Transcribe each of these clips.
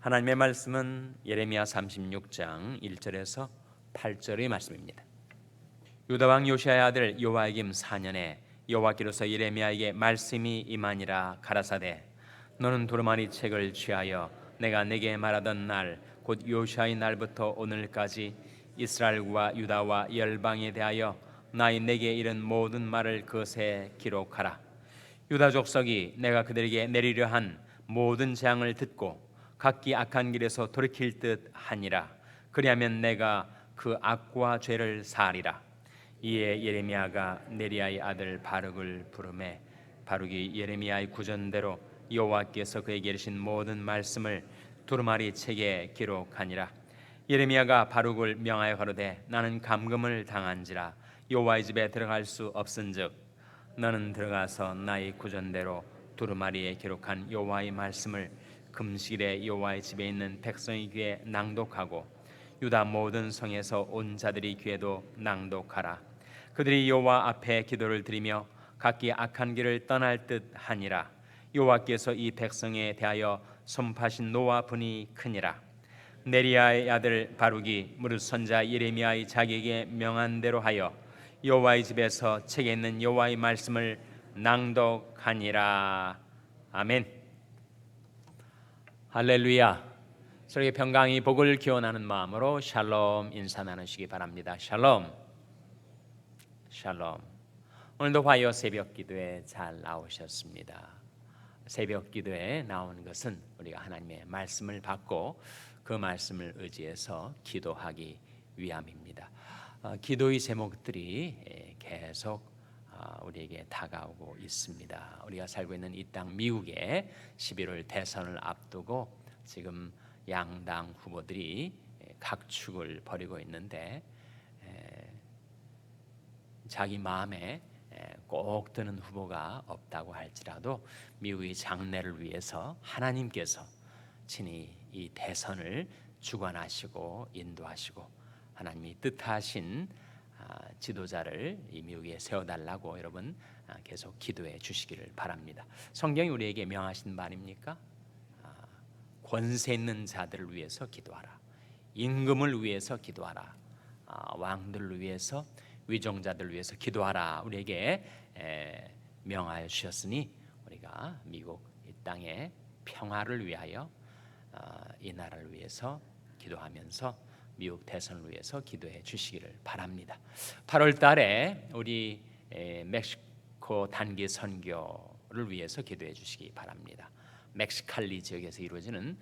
하나님의 말씀은 예레미야 36장 1절에서 8절의 말씀입니다. 유다 왕 요시야의 아들 요아kim 4년에 여호와께로서 예레미야에게 말씀이 임하니라. 가라사대 너는 두루마리 책을 취하여 내가 내게 말하던 날 곧 요시야의 날부터 오늘까지 이스라엘과 유다와 열방에 대하여 나의 내게 이른 모든 말을 그것에 기록하라. 유다 족속이 내가 그들에게 내리려 한 모든 재앙을 듣고 각기 악한 길에서 돌이킬 듯 하니라. 그리하면 내가 그 악과 죄를 사하리라. 이에 예레미야가 네리야의 아들 바룩을 부르매 바룩이 예레미야의 구전대로 여호와께서 그에게 이르신 모든 말씀을 두루마리 책에 기록하니라. 예레미야가 바룩을 명하여 가로되 나는 감금을 당한지라 여호와의 집에 들어갈 수 없은즉 너는 들어가서 나의 구전대로 두루마리에 기록한 여호와의 말씀을 금식일에 여호와의 집에 있는 백성의 귀에 낭독하고 유다 모든 성에서 온 자들의 귀에도 낭독하라. 그들이 여호와 앞에 기도를 드리며 각기 악한 길을 떠날 듯 하니라. 여호와께서 이 백성에 대하여 선포하신 노와 분이 크니라. 네리야의 아들 바룩이 무릇 선자 예레미야의 자기에게 명한 대로 하여 여호와의 집에서 책에 있는 여호와의 말씀을 낭독하니라. 아멘. 할렐루야. 서로에게 평강이 복을 기원하는 마음으로 샬롬 인사 나누시기 바랍니다. 샬롬. 샬롬. 오늘도 화요 새벽 기도에 잘 나오셨습니다. 새벽 기도에 나오는 것은 우리가 하나님의 말씀을 받고 그 말씀을 의지해서 기도하기 위함입니다. 기도의 제목들이 계속 우리에게 다가오고 있습니다. 우리가 살고 있는 이 땅 미국에 11월 대선을 앞두고 지금 양당 후보들이 각축을 벌이고 있는데 자기 마음에 꼭 드는 후보가 없다고 할지라도 미국의 장래를 위해서 하나님께서 친히 이 대선을 주관하시고 인도하시고 하나님이 뜻하신 지도자를 이 미국에 세워달라고 여러분 계속 기도해 주시기를 바랍니다. 성경이 우리에게 명하신 말입니까? 권세 있는 자들을 위해서 기도하라. 임금을 위해서 기도하라. 왕들을 위해서 위정자들을 위해서 기도하라. 우리에게 명하여 주셨으니 우리가 미국 이 땅의 평화를 위하여 이 나라를 위해서 기도하면서 미국 대선을 위해서 기도해 주시기를 바랍니다. 8월 달에 우리 멕시코 단기 선교를 위해서 기도해 주시기 바랍니다. 멕시칼리 지역에서 이루어지는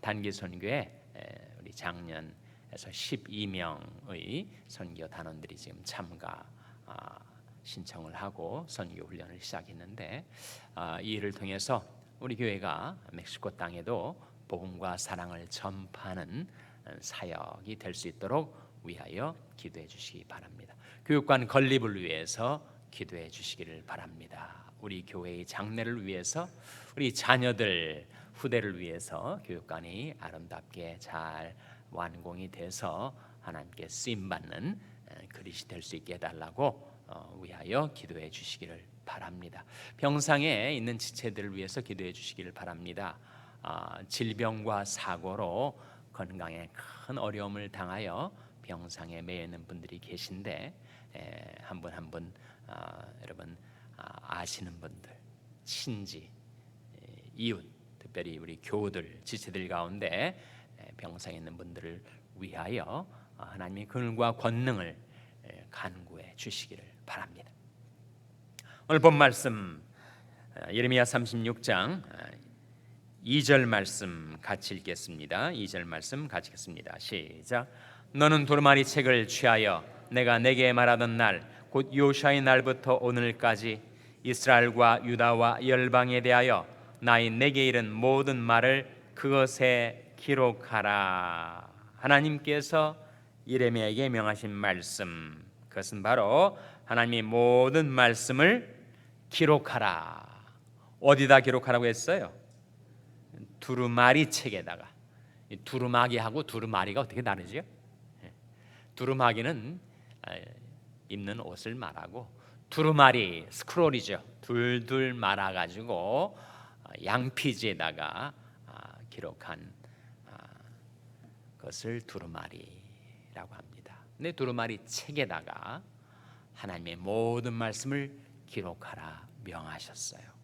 단기 선교에 우리 작년에서 12명의 선교 단원들이 지금 참가 신청을 하고 선교 훈련을 시작했는데 이 일을 통해서 우리 교회가 멕시코 땅에도 복음과 사랑을 전파하는 사역이 될 수 있도록 위하여 기도해 주시기 바랍니다. 교육관 건립을 위해서 기도해 주시기를 바랍니다. 우리 교회의 장래를 위해서 우리 자녀들 후대를 위해서 교육관이 아름답게 잘 완공이 돼서 하나님께 쓰임받는 그릇이 될 수 있게 해달라고 위하여 기도해 주시기를 바랍니다. 병상에 있는 지체들을 위해서 기도해 주시기를 바랍니다. 질병과 사고로 건강에 큰 어려움을 당하여 병상에 매여 있는 분들이 계신데 한 분 한 분 여러분 아시는 분들, 친지, 이웃, 특별히 우리 교우들, 지체들 가운데 병상에 있는 분들을 위하여 하나님의 긍휼과 권능을 간구해 주시기를 바랍니다. 오늘 본 말씀 예레미야 36장 2절 말씀 같이 읽겠습니다. 2절 말씀 같이 읽겠습니다. 시작. 너는 두루마리 책을 취하여 내가 내게 말하던 날 곧 요시아의 날부터 오늘까지 이스라엘과 유다와 열방에 대하여 나의 내게 이른 모든 말을 그것에 기록하라. 하나님께서 예레미야에게 명하신 말씀, 그것은 바로 하나님의 모든 말씀을 기록하라. 어디다 기록하라고 했어요? 두루마리 책에다가. 두루마기하고 두루마리가 어떻게 다르죠? 두루마기는 입는 옷을 말하고 두루마리 스크롤이죠. 둘둘 말아가지고 양피지에다가 기록한 것을 두루마리라고 합니다. 근데 두루마리 책에다가 하나님의 모든 말씀을 기록하라 명하셨어요.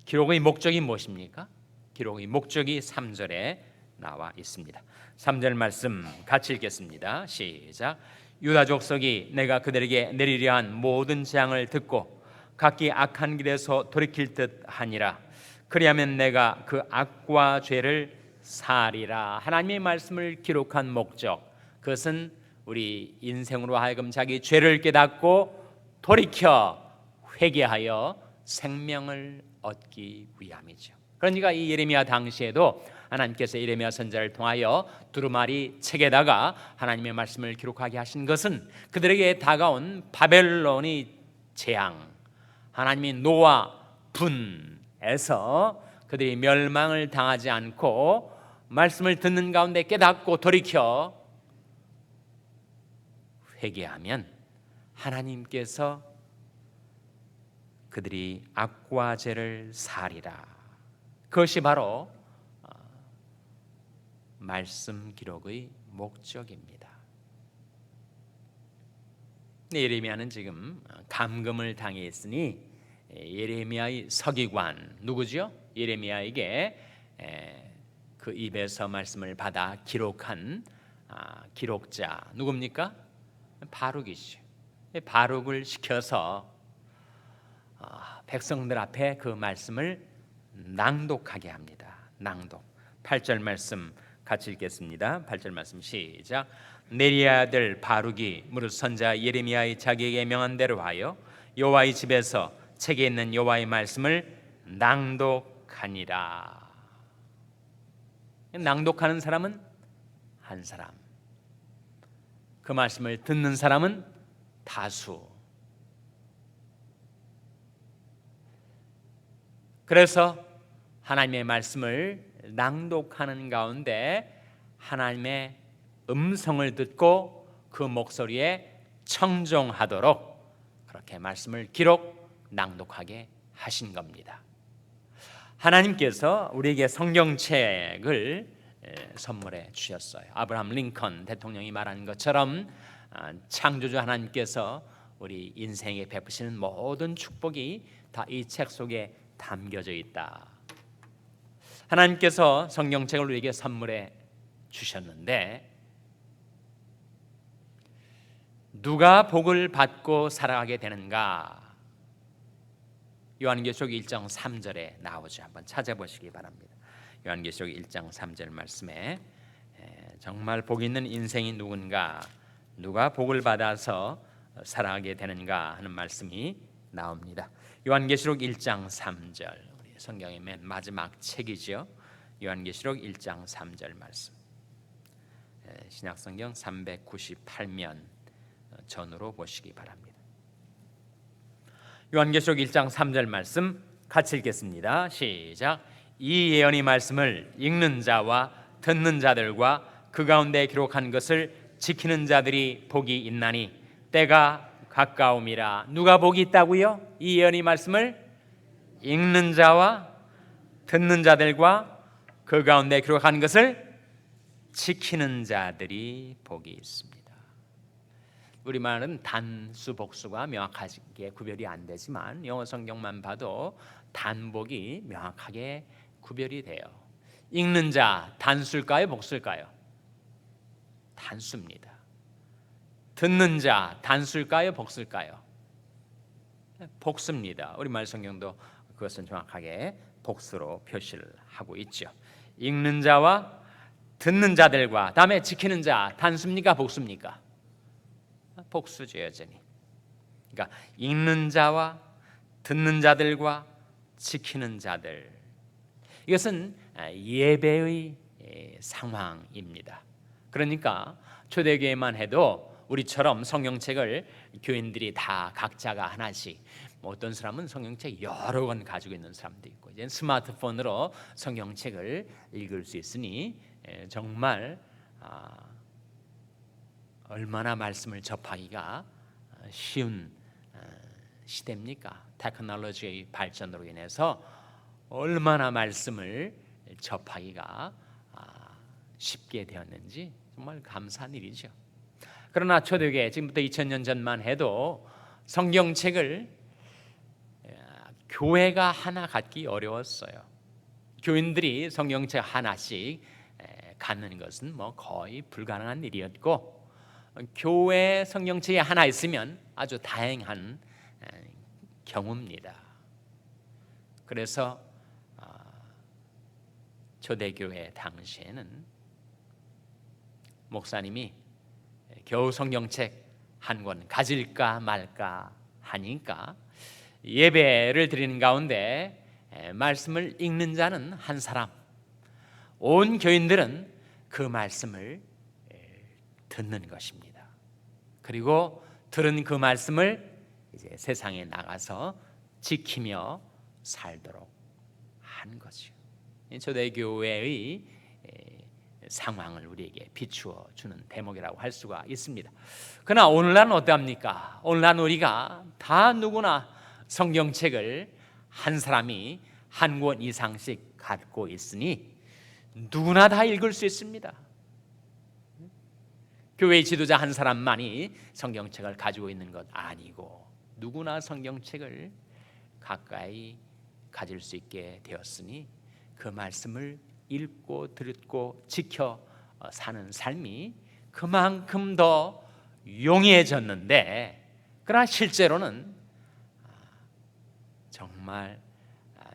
기록의 목적이 무엇입니까? 기록의 목적이 3절에 나와 있습니다. 3절 말씀 같이 읽겠습니다. 시작. 유다 족속이 내가 그들에게 내리려 한 모든 재앙을 듣고 각기 악한 길에서 돌이킬 듯 하니라. 그리하면 내가 그 악과 죄를 사리라. 하나님의 말씀을 기록한 목적, 그것은 우리 인생으로 하여금 자기 죄를 깨닫고 돌이켜 회개하여 생명을 얻기 위함이죠. 그러니까 이 예레미야 당시에도 하나님께서 예레미야 선지자를 통하여 두루마리 책에다가 하나님의 말씀을 기록하게 하신 것은 그들에게 다가온 바벨론의 재앙, 하나님의 노와 분에서 그들이 멸망을 당하지 않고 말씀을 듣는 가운데 깨닫고 돌이켜 회개하면 하나님께서 그들이 악과 죄를 사리라. 그것이 바로 말씀 기록의 목적입니다. 예레미야는 지금 감금을 당해 있으니 예레미야의 서기관 누구죠? 예레미야에게 그 입에서 말씀을 받아 기록한 기록자 누굽니까? 바룩이죠. 바룩을 시켜서 백성들 앞에 그 말씀을 낭독하게 합니다. 낭독. 8절 말씀 같이 읽겠습니다. 8절 말씀 시작. 네리야 아들 바룩이 무릇 선지자 예레미야의 자기에게 명한 대로 하여 여호와의 집에서 책에 있는 여호와의 말씀을 낭독하니라. 낭독하는 사람은 한 사람, 그 말씀을 듣는 사람은 다수. 그래서 하나님의 말씀을 낭독하는 가운데 하나님의 음성을 듣고 그 목소리에 청종하도록 그렇게 말씀을 기록, 낭독하게 하신 겁니다. 하나님께서 우리에게 성경책을 선물해 주셨어요. 아브라함 링컨 대통령이 말하는 것처럼 창조주 하나님께서 우리 인생에 베푸시는 모든 축복이 다 이 책 속에 담겨져 있다. 하나님께서 성경책을 우리에게 선물해 주셨는데 누가 복을 받고 살아가게 되는가? 요한계시록 1장 3절에 나오죠. 한번 찾아보시기 바랍니다. 요한계시록 1장 3절 말씀에 정말 복 있는 인생이 누군가, 누가 복을 받아서 살아가게 되는가 하는 말씀이 나옵니다. 요한계시록 1장 3절, 우리 성경의 맨 마지막 책이죠. 요한계시록 1장 3절 말씀. 신약성경 398면 전으로 보시기 바랍니다. 요한계시록 1장 3절 말씀 같이 읽겠습니다. 시작. 이 예언의 말씀을 읽는 자와 듣는 자들과 그 가운데 기록한 것을 지키는 자들이 복이 있나니 때가 가까움이라. 누가 복이 있다고요? 이 예언의 말씀을 읽는 자와 듣는 자들과 그 가운데 기록한 것을 지키는 자들이 복이 있습니다. 우리말은 단수 복수가 명확하게 구별이 안 되지만 영어 성경만 봐도 단복이 명확하게 구별이 돼요. 읽는 자 단수일까요, 복수일까요? 단수입니다. 듣는 자 단수일까요, 복수일까요? 복수입니다. 우리말 성경도 그것은 정확하게 복수로 표시를 하고 있죠. 읽는 자와 듣는 자들과 다음에 지키는 자 단수입니까, 복수입니까? 복수죠, 여전히. 그러니까 읽는 자와 듣는 자들과 지키는 자들, 이것은 예배의 상황입니다. 그러니까 초대교회만 해도 우리처럼 성경책을 교인들이 다 각자가 하나씩, 어떤 사람은 성경책 여러 권 가지고 있는 사람도 있고, 이제 스마트폰으로 성경책을 읽을 수 있으니 정말 얼마나 말씀을 접하기가 쉬운 시대입니까? 테크놀로지의 발전으로 인해서 얼마나 말씀을 접하기가 쉽게 되었는지 정말 감사한 일이죠. 그러나 초대교회 지금부터 2000년 전만 해도 성경책을 교회가 하나 갖기 어려웠어요. 교인들이 성경책 하나씩 갖는 것은 뭐 거의 불가능한 일이었고, 교회 성경책이 하나 있으면 아주 다행한 경우입니다. 그래서 초대교회 당시에는 목사님이 겨우 성경책 한 권 가질까 말까 하니까 예배를 드리는 가운데 말씀을 읽는 자는 한 사람, 온 교인들은 그 말씀을 듣는 것입니다. 그리고 들은 그 말씀을 이제 세상에 나가서 지키며 살도록 한 거죠. 초대교회의 상황을 우리에게 비추어 주는 대목이라고 할 수가 있습니다. 그러나 오늘날은 어떠합니까? 오늘날 우리가 다 누구나 성경책을 한 사람이 한 권 이상씩 갖고 있으니 누구나 다 읽을 수 있습니다. 교회 지도자 한 사람만이 성경책을 가지고 있는 것 아니고 누구나 성경책을 가까이 가질 수 있게 되었으니 그 말씀을 읽고 듣고 지켜 사는 삶이 그만큼 더 용이해졌는데, 그러나 실제로는 정말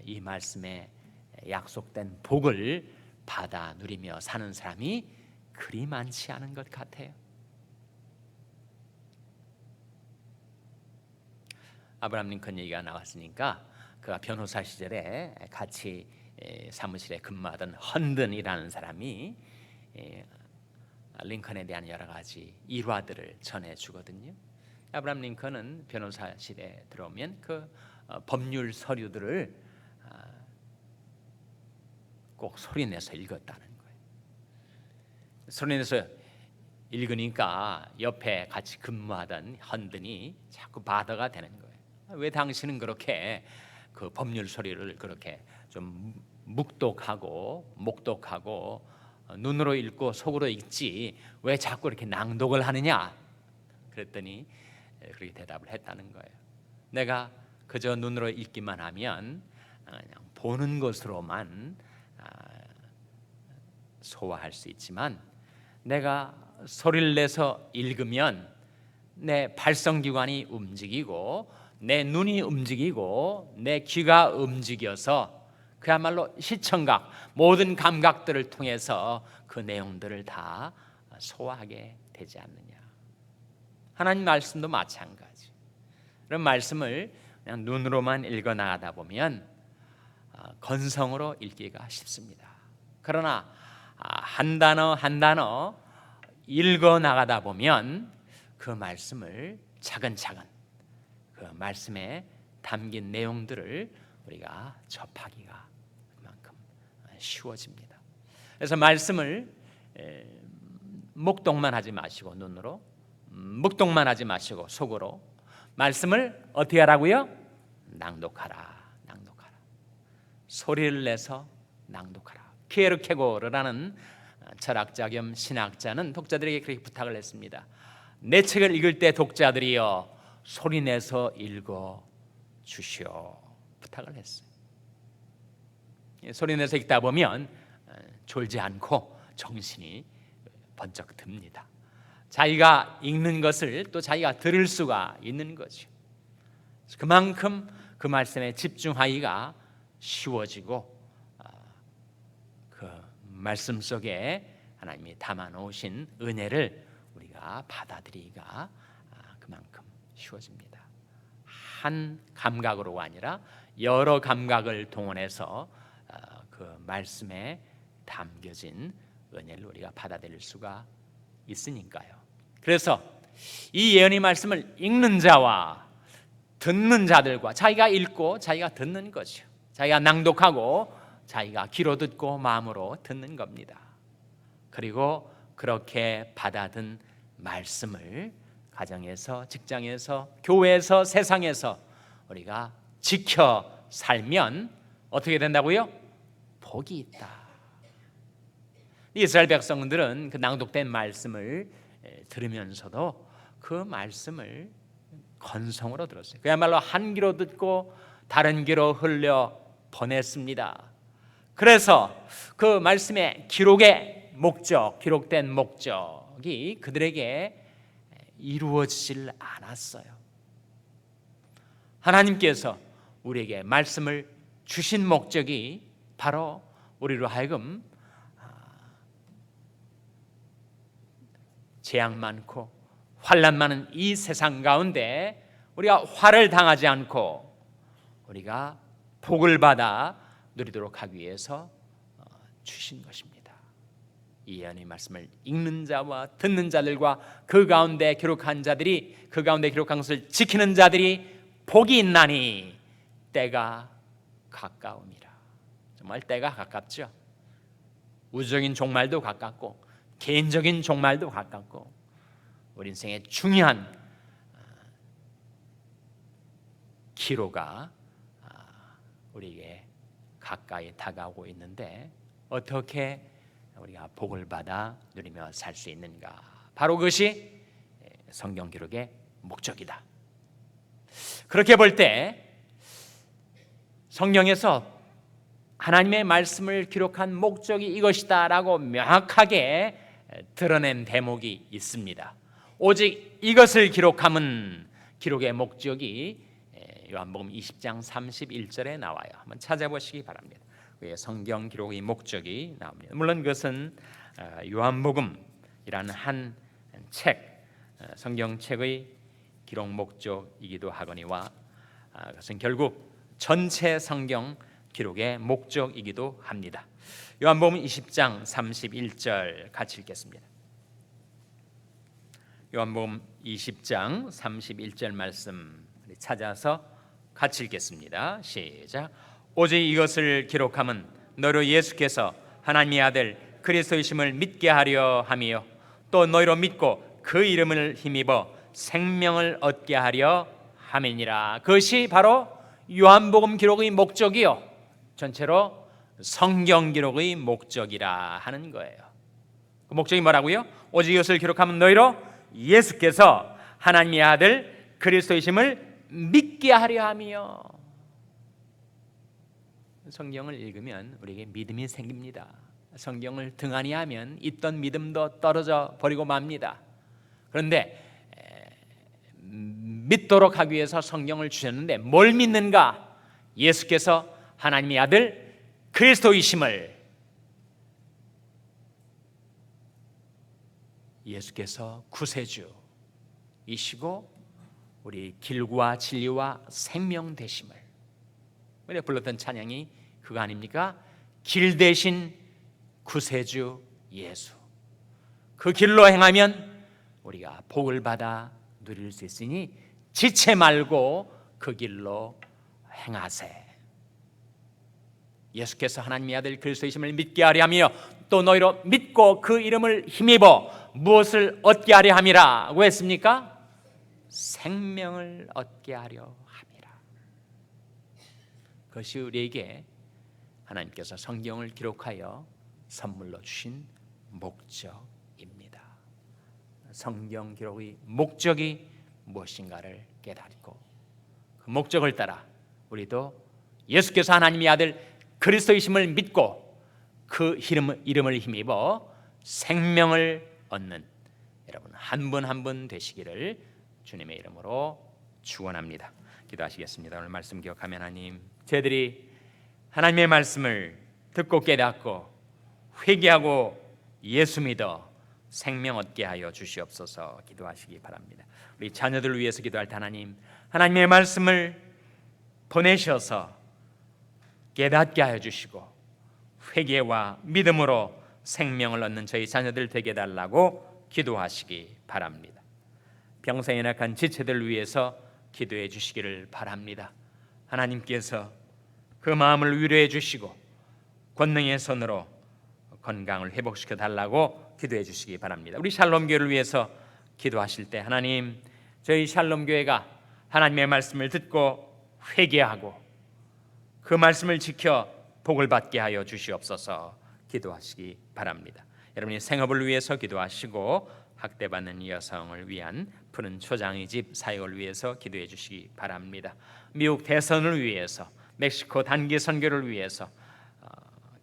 이 말씀에 약속된 복을 받아 누리며 사는 사람이 그리 많지 않은 것 같아요. 아브라함 링컨 얘기가 나왔으니까 그가 변호사 시절에 같이 사무실에 근무하던 헌든이라는 사람이 링컨에 대한 여러 가지 일화들을 전해주거든요. 아브라함 링컨은 변호사실에 들어오면 그 법률 서류들을 꼭 소리내서 읽었다는 거예요. 소리내서 읽으니까 옆에 같이 근무하던 헌든이 자꾸 바더가 되는 거예요. 왜 당신은 그렇게 그 법률 서류를 그렇게 좀 묵독하고 목독하고 눈으로 읽고 속으로 읽지 왜 자꾸 이렇게 낭독을 하느냐? 그랬더니 그렇게 대답을 했다는 거예요. 내가 그저 눈으로 읽기만 하면 그냥 보는 것으로만 소화할 수 있지만 내가 소리를 내서 읽으면 내 발성기관이 움직이고 내 눈이 움직이고 내 귀가 움직여서 그야말로 시청각, 모든 감각들을 통해서 그 내용들을 다 소화하게 되지 않느냐. 하나님 말씀도 마찬가지. 그런 말씀을 그냥 눈으로만 읽어 나가다 보면 건성으로 읽기가 쉽습니다. 그러나 한 단어 한 단어 읽어 나가다 보면 그 말씀을 차근차근 그 말씀에 담긴 내용들을 우리가 접하기가 그만큼 쉬워집니다. 그래서 말씀을 목독만 하지 마시고 눈으로, 묵독만 하지 마시고 속으로 말씀을 어떻게 하라고요? 낭독하라. 소리를 내서 낭독하라. 키에르케고르라는 철학자 겸 신학자는 독자들에게 그렇게 부탁을 했습니다. 내 책을 읽을 때 독자들이여 소리 내서 읽어 주시오. 부탁을 했어요. 소리 내서 읽다 보면 졸지 않고 정신이 번쩍 듭니다. 자기가 읽는 것을 또 자기가 들을 수가 있는 거죠. 그만큼 그 말씀에 집중하기가 쉬워지고 그 말씀 속에 하나님이 담아 놓으신 은혜를 우리가 받아들이기가 그만큼 쉬워집니다. 한 감각으로가 아니라 여러 감각을 동원해서 그 말씀에 담겨진 은혜를 우리가 받아들일 수가 있으니까요. 그래서 이 예언의 말씀을 읽는 자와 듣는 자들과 자기가 읽고 자기가 듣는 거죠. 자기가 낭독하고 자기가 귀로 듣고 마음으로 듣는 겁니다. 그리고 그렇게 받아든 말씀을 가정에서, 직장에서, 교회에서, 세상에서 우리가 지켜 살면 어떻게 된다고요? 복이 있다. 이스라엘 백성들은 그 낭독된 말씀을 들으면서도 그 말씀을 건성으로 들었어요. 그야말로 한 귀로 듣고 다른 귀로 흘려 보냈습니다. 그래서 그 말씀의 기록된 목적이 그들에게 이루어지질 않았어요. 하나님께서 우리에게 말씀을 주신 목적이 바로 우리로 하여금 재앙 많고 환난 많은 이 세상 가운데 우리가 화를 당하지 않고 우리가 복을 받아 누리도록 하기 위해서 주신 것입니다. 이 예언의 말씀을 읽는 자와 듣는 자들과 그 가운데 기록한 자들이, 그 가운데 기록한 것을 지키는 자들이 복이 있나니 때가 가까움이라. 정말 때가 가깝죠. 우주적인 종말도 가깝고 개인적인 종말도 가깝고 우리 인생의 중요한 기로가 우리에게 가까이 다가오고 있는데 어떻게 우리가 복을 받아 누리며 살 수 있는가? 바로 그것이 성경 기록의 목적이다. 그렇게 볼 때 성경에서 하나님의 말씀을 기록한 목적이 이것이다라고 명확하게 드러낸 대목이 있습니다. 오직 이것을 기록함은 기록의 목적이 요한복음 20장 31절에 나와요. 한번 찾아보시기 바랍니다. 성경 기록의 목적이 나옵니다. 물론 그것은 요한복음이라는 한 책, 성경책의 기록 목적이기도 하거니와 그것은 결국 전체 성경 기록의 목적이기도 합니다. 요한복음 20장 31절 같이 읽겠습니다. 요한복음 20장 31절 말씀 찾아서 같이 읽겠습니다. 시작. 오직 이것을 기록함은 너로 예수께서 하나님의 아들 그리스도이심을 믿게 하려 함이요 또 너희로 믿고 그 이름을 힘입어 생명을 얻게 하려 함이니라. 그것이 바로 요한복음 기록의 목적이요 전체로 성경 기록의 목적이라 하는 거예요. 그 목적이 뭐라고요? 오직 이것을 기록하면 너희로 예수께서 하나님의 아들 그리스도이심을 믿게 하려 함이요. 성경을 읽으면 우리에게 믿음이 생깁니다. 성경을 등한히 하면 있던 믿음도 떨어져 버리고 맙니다. 그런데 믿도록 하기 위해서 성경을 주셨는데 뭘 믿는가? 예수께서 하나님의 아들 그리스도이심을, 예수께서 구세주이시고 우리 길과 진리와 생명 되심을, 우리가 불렀던 찬양이 그거 아닙니까? 길 대신 구세주 예수, 그 길로 행하면 우리가 복을 받아 누릴 수 있으니 지체 말고 그 길로 행하세. 예수께서 하나님의 아들 그리스도이심을 믿게 하려 하며 또 너희로 믿고 그 이름을 힘입어 무엇을 얻게 하려 함이라고 했습니까? 생명을 얻게 하려 함이라. 그것이 우리에게 하나님께서 성경을 기록하여 선물로 주신 목적입니다. 성경 기록의 목적이 무엇인가를 깨닫고 그 목적을 따라 우리도 예수께서 하나님의 아들 그리스도이심을 믿고 그 이름을 힘입어 생명을 얻는 여러분 한 분 한 분 되시기를 주님의 이름으로 축원합니다. 기도하시겠습니다. 오늘 말씀 기억하면 하나님, 저희들이 하나님의 말씀을 듣고 깨닫고 회개하고 예수 믿어 생명 얻게 하여 주시옵소서. 기도하시기 바랍니다. 우리 자녀들을 위해서 기도할 때 하나님의 말씀을 보내셔서 깨닫게 하여 주시고 회개와 믿음으로 생명을 얻는 저희 자녀들 되게 해달라고 기도하시기 바랍니다. 병상에 낙한 지체들을 위해서 기도해 주시기를 바랍니다. 하나님께서 그 마음을 위로해 주시고 권능의 손으로 건강을 회복시켜 달라고 기도해 주시기 바랍니다. 우리 샬롬 교회를 위해서 기도하실 때 하나님, 저희 샬롬 교회가 하나님의 말씀을 듣고 회개하고 그 말씀을 지켜 복을 받게 하여 주시옵소서 기도하시기 바랍니다. 여러분이 생업을 위해서 기도하시고 학대받는 여성을 위한 푸른 초장의 집 사역을 위해서 기도해 주시기 바랍니다. 미국 대선을 위해서, 멕시코 단기 선교를 위해서,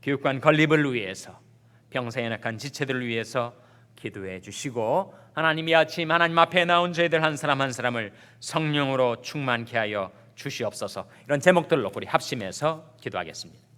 교육관 건립을 위해서, 병사 연약한 지체들을 위해서 기도해 주시고 하나님이 아침 하나님 앞에 나온 저희들 한 사람 한 사람을 성령으로 충만케 하여 주시옵소서. 이런 제목들로 우리 합심해서 기도하겠습니다.